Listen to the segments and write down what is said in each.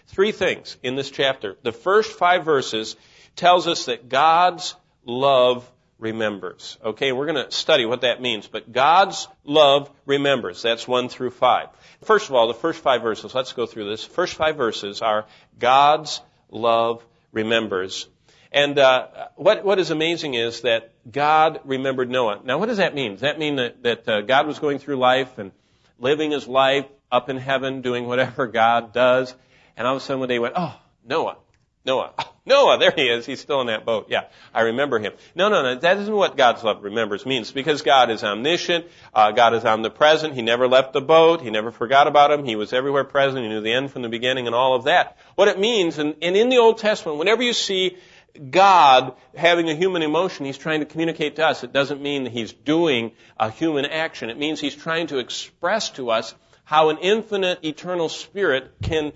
Three things in this chapter. The first 5 verses tells us that God's love remembers. Okay, we're going to study what that means. But God's love remembers. That's 1 through 5. First of all, the first 5 verses, let's go through this. First 5 verses are God's love remembers. And what is amazing is that God remembered Noah. Now, what does that mean? Does that mean that God was going through life and living his life up in heaven, doing whatever God does, and all of a sudden one day he went, oh, Noah, there he is. He's still in that boat. Yeah, I remember him. No. That isn't what God's love remembers means. Because God is omniscient. God is omnipresent. He never left the boat. He never forgot about him. He was everywhere present. He knew the end from the beginning and all of that. What it means, and in the Old Testament, whenever you see God having a human emotion, he's trying to communicate to us. It doesn't mean that he's doing a human action. It means he's trying to express to us how an infinite, eternal spirit can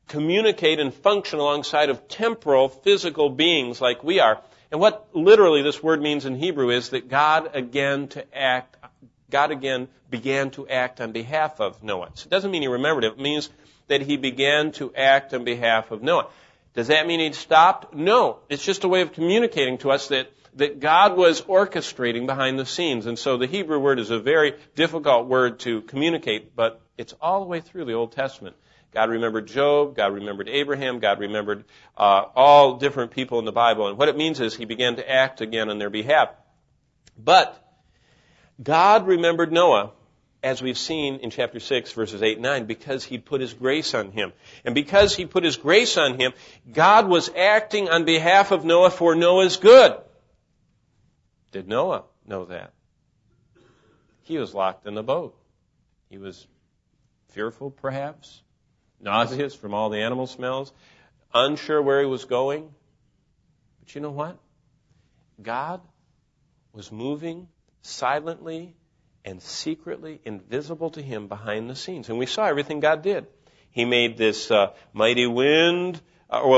communicate and function alongside of temporal, physical beings like we are. And what literally this word means in Hebrew is that God again began to act on behalf of Noah. So it doesn't mean he remembered it. It means that he began to act on behalf of Noah. Does that mean he'd stopped? No. It's just a way of communicating to us that God was orchestrating behind the scenes. And so the Hebrew word is a very difficult word to communicate, but it's all the way through the Old Testament. God remembered Job, God remembered Abraham, God remembered all different people in the Bible. And what it means is he began to act again on their behalf. But God remembered Noah, as we've seen in chapter 6, verses 8 and 9, because he put his grace on him. And because he put his grace on him, God was acting on behalf of Noah for Noah's good. Did Noah know that? He was locked in the boat. He was fearful, perhaps, nauseous from all the animal smells, unsure where he was going. But you know what? God was moving silently and secretly invisible to him behind the scenes. And we saw everything God did. He made this mighty wind.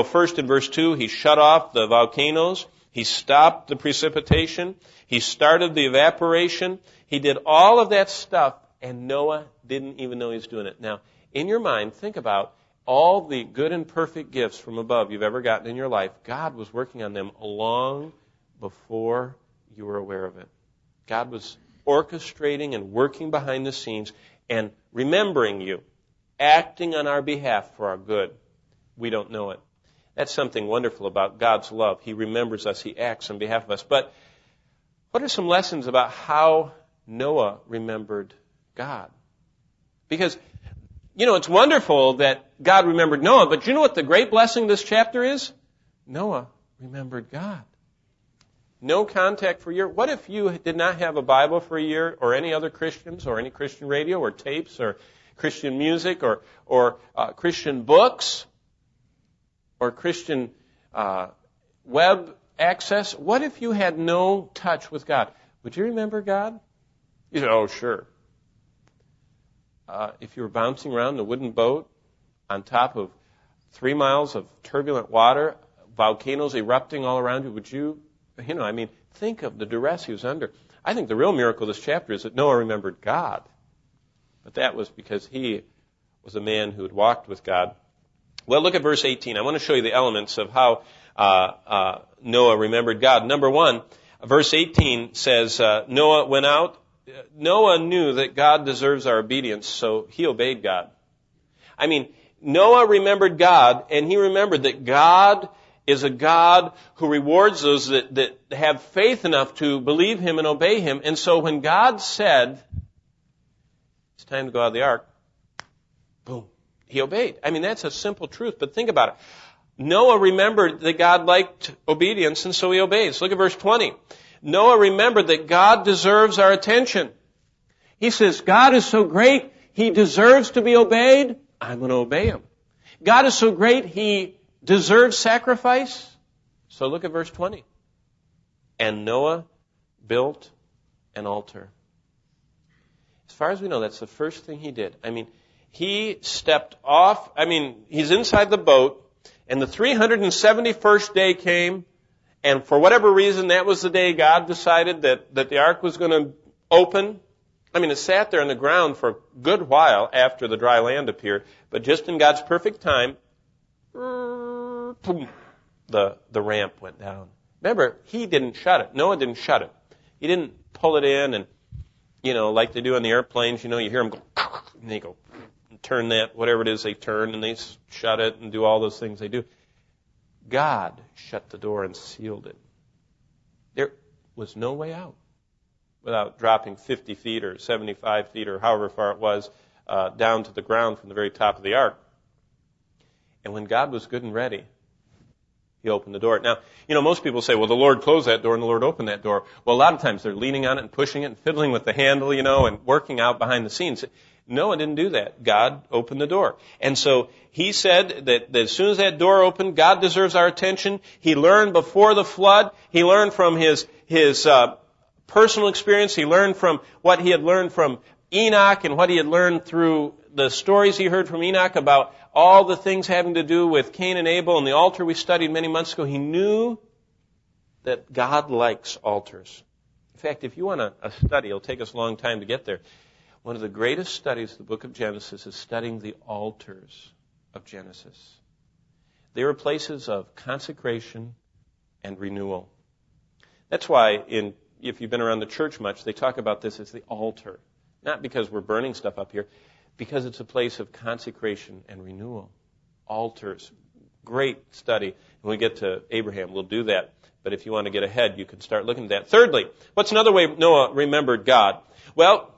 First in verse 2, he shut off the volcanoes. He stopped the precipitation. He started the evaporation. He did all of that stuff, and Noah didn't even know he was doing it. Now, in your mind, think about all the good and perfect gifts from above you've ever gotten in your life. God was working on them long before you were aware of it. God was orchestrating and working behind the scenes and remembering you, acting on our behalf for our good. We don't know it. That's something wonderful about God's love. He remembers us. He acts on behalf of us. But what are some lessons about how Noah remembered God? Because, it's wonderful that God remembered Noah, but you know what the great blessing of this chapter is? Noah remembered God. No contact for a year. What if you did not have a Bible for a year, or any other Christians, or any Christian radio, or tapes, or Christian music, or Christian books, or Christian web access? What if you had no touch with God? Would you remember God? You say, oh, sure. If you were bouncing around in a wooden boat on top of 3 miles of turbulent water, volcanoes erupting all around you, would you, think of the duress he was under. I think the real miracle of this chapter is that Noah remembered God. But that was because he was a man who had walked with God. Well, look at verse 18. I want to show you the elements of how Noah remembered God. Number 1, verse 18 says, Noah went out. Noah knew that God deserves our obedience, so he obeyed God. Noah remembered God, and he remembered that God is a God who rewards those that have faith enough to believe him and obey him. And so when God said, it's time to go out of the ark, boom, he obeyed. That's a simple truth, but think about it. Noah remembered that God liked obedience, and so he obeys. Look at verse 20. Noah remembered that God deserves our attention. He says, God is so great, he deserves to be obeyed. I'm going to obey him. God is so great, he deserves sacrifice. So look at verse 20. And Noah built an altar. As far as we know, that's the first thing he did. He stepped off. He's inside the boat, and the 371st day came, and for whatever reason, that was the day God decided that the ark was going to open. I mean, it sat there on the ground for a good while after the dry land appeared, but just in God's perfect time, boom, the ramp went down. Remember, he didn't shut it. Noah didn't shut it. He didn't pull it in and, like they do on the airplanes, you hear them go, and they go, turn that, whatever it is they turn, and they shut it and do all those things they do. God shut the door and sealed it. There was no way out without dropping 50 feet or 75 feet or however far it was down to the ground from the very top of the ark. And when God was good and ready, he opened the door. Now, most people say, well, the Lord closed that door and the Lord opened that door. Well, a lot of times they're leaning on it and pushing it and fiddling with the handle, and working out behind the scenes. Noah didn't do that. God opened the door. And so he said that as soon as that door opened, God deserves our attention. He learned before the flood. He learned from his personal experience. He learned from what he had learned from Enoch and what he had learned through the stories he heard from Enoch about all the things having to do with Cain and Abel and the altar we studied many months ago. He knew that God likes altars. In fact, if you want a study, it'll take us a long time to get there. One of the greatest studies of the book of Genesis is studying the altars of Genesis. They were places of consecration and renewal. That's why if you've been around the church much, they talk about this as the altar. Not because we're burning stuff up here, because it's a place of consecration and renewal. Altars. Great study. When we get to Abraham, we'll do that. But if you want to get ahead, you can start looking at that. Thirdly, what's another way Noah remembered God? Well,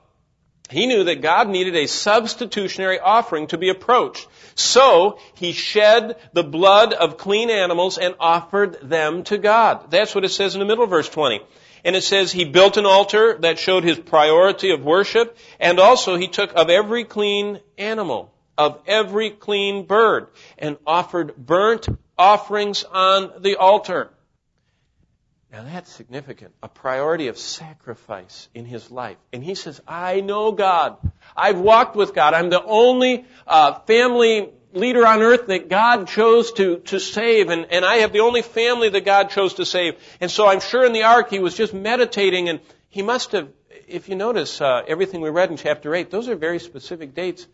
he knew that God needed a substitutionary offering to be approached. So he shed the blood of clean animals and offered them to God. That's what it says in the middle of verse 20. And it says he built an altar that showed his priority of worship, and also he took of every clean animal, of every clean bird, and offered burnt offerings on the altar. Now that's significant. A priority of sacrifice in his life. And he says, I know God. I've walked with God. I'm the only family leader on earth that God chose to save. And I have the only family that God chose to save. And so I'm sure in the ark he was just meditating. And he must have, if you notice everything we read in chapter 8, those are very specific dates.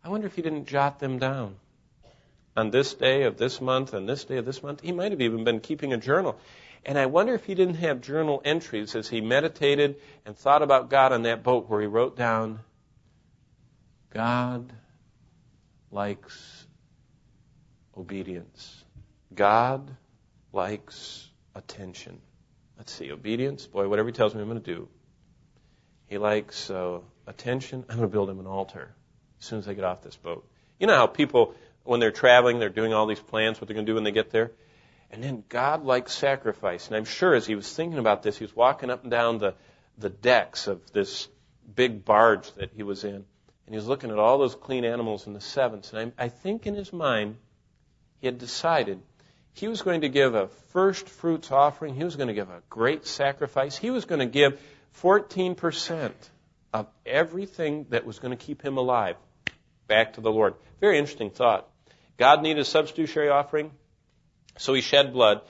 I wonder if he didn't jot them down. On this day of this month, and this day of this month. He might have even been keeping a journal. And I wonder if he didn't have journal entries as he meditated and thought about God on that boat where he wrote down, God likes obedience. God likes attention. Let's see, obedience, boy, whatever he tells me I'm going to do. He likes attention. I'm going to build him an altar as soon as I get off this boat. You know how people, when they're traveling, they're doing all these plans, what they're going to do when they get there? And then God likes sacrifice. And I'm sure as he was thinking about this, he was walking up and down the decks of this big barge that he was in. And he was looking at all those clean animals in the sevens. And I think in his mind, he had decided he was going to give a first fruits offering. He was going to give a great sacrifice. He was going to give 14% of everything that was going to keep him alive back to the Lord. Very interesting thought. God needed a substitutionary offering. So he shed blood,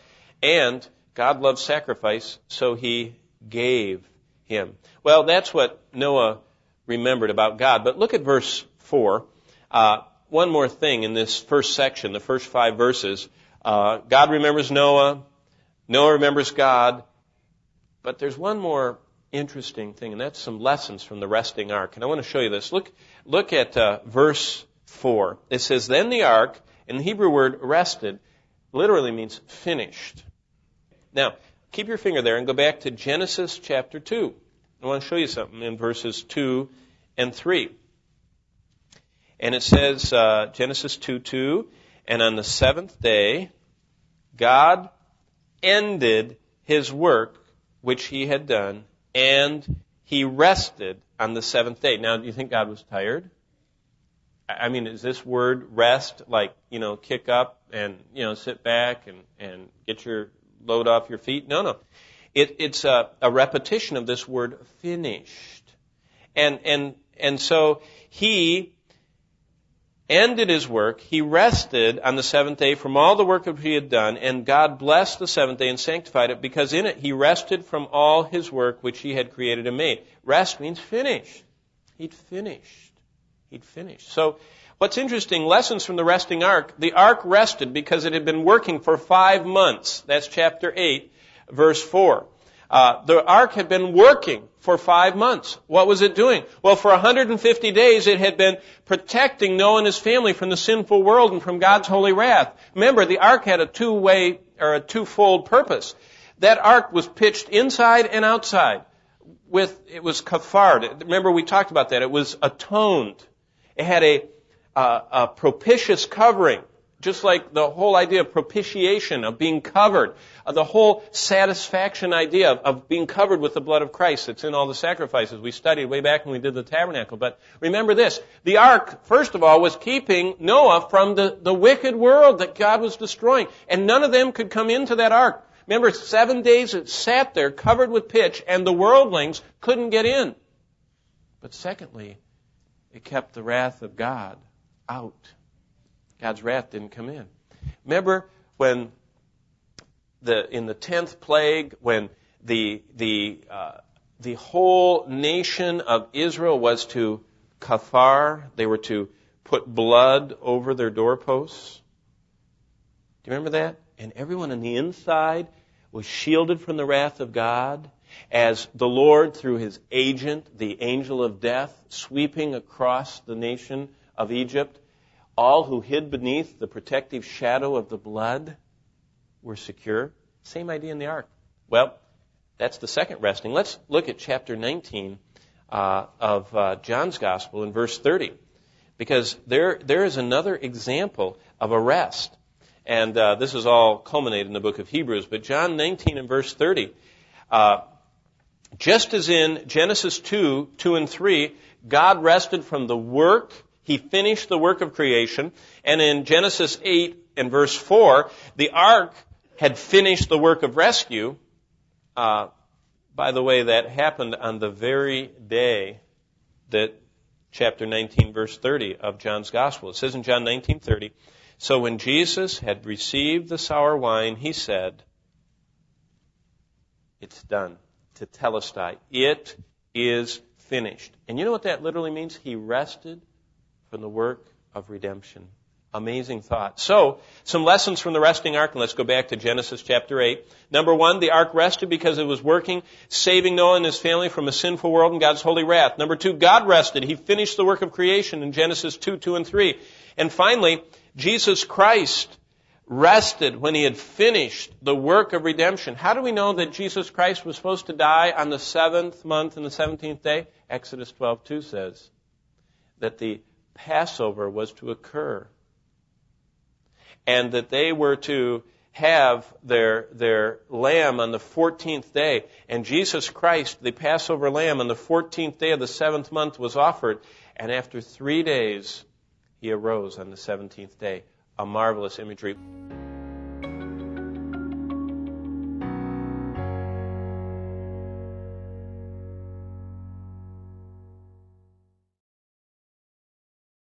and God loved sacrifice, so he gave him. Well, that's what Noah remembered about God. But look at verse 4. One more thing in this first section, the first 5 verses. God remembers Noah. Noah remembers God. But there's one more interesting thing, and that's some lessons from the resting ark. And I want to show you this. Look at verse 4. It says, then the ark, and the Hebrew word rested, literally means finished. Now, keep your finger there and go back to Genesis chapter 2. I want to show you something in verses 2 and 3. And it says, Genesis 2:2, and on the seventh day, God ended his work which he had done, and he rested on the seventh day. Now, do you think God was tired? I mean, is this word rest like, kick up and, sit back and get your load off your feet? No. It's a repetition of this word finished. And so he ended his work. He rested on the seventh day from all the work that he had done, and God blessed the seventh day and sanctified it, because in it he rested from all his work which he had created and made. Rest means finished. He'd finished. He'd finished. So what's interesting, lessons from the resting ark. The ark rested because it had been working for 5 months. That's chapter 8, verse 4. The ark had been working for 5 months. What was it doing? Well, for 150 days it had been protecting Noah and his family from the sinful world and from God's holy wrath. Remember, the ark had a twofold purpose. That ark was pitched inside and outside. It was kafar. Remember, we talked about that. It was atoned. It had a propitious covering, just like the whole idea of propitiation, of being covered, the whole satisfaction idea of being covered with the blood of Christ that's in all the sacrifices we studied way back when we did the tabernacle. But remember this, the ark, first of all, was keeping Noah from the wicked world that God was destroying, and none of them could come into that ark. Remember, 7 days it sat there covered with pitch, and the worldlings couldn't get in. But secondly, it kept the wrath of God out. God's wrath didn't come in. Remember when in the 10th plague, when the whole nation of Israel was to kafar, they were to put blood over their doorposts. Do you remember that? And everyone on the inside was shielded from the wrath of God as the Lord, through his agent, the angel of death, sweeping across the nation of Egypt, all who hid beneath the protective shadow of the blood were secure. Same idea in the ark. Well, that's the second resting. Let's look at chapter 19 of John's Gospel in verse 30, because there is another example of a rest. And this is all culminated in the book of Hebrews. But John 19 and verse 30, just as in Genesis 2 and 3, God rested from the work. He finished the work of creation. And in Genesis 8 and verse 4, the ark had finished the work of rescue. By the way, that happened on the very day that chapter 19, verse 30 of John's Gospel. It says in John 19:30, so when Jesus had received the sour wine, he said, it's done. Tetelestai. It is finished. And you know what that literally means? He rested from the work of redemption. Amazing thought. So, some lessons from the resting ark, and let's go back to Genesis chapter 8. Number 1, the ark rested because it was working, saving Noah and his family from a sinful world and God's holy wrath. Number 2, God rested. He finished the work of creation in Genesis 2 and 3. And finally, Jesus Christ rested when he had finished the work of redemption. How do we know that Jesus Christ was supposed to die on the 7th month and the 17th day? Exodus 12:2 says that the Passover was to occur, and that they were to have their lamb on the 14th day. And Jesus Christ, the Passover lamb, on the 14th day of the 7th month was offered. And after 3 days, he arose on the 17th day. A marvelous imagery.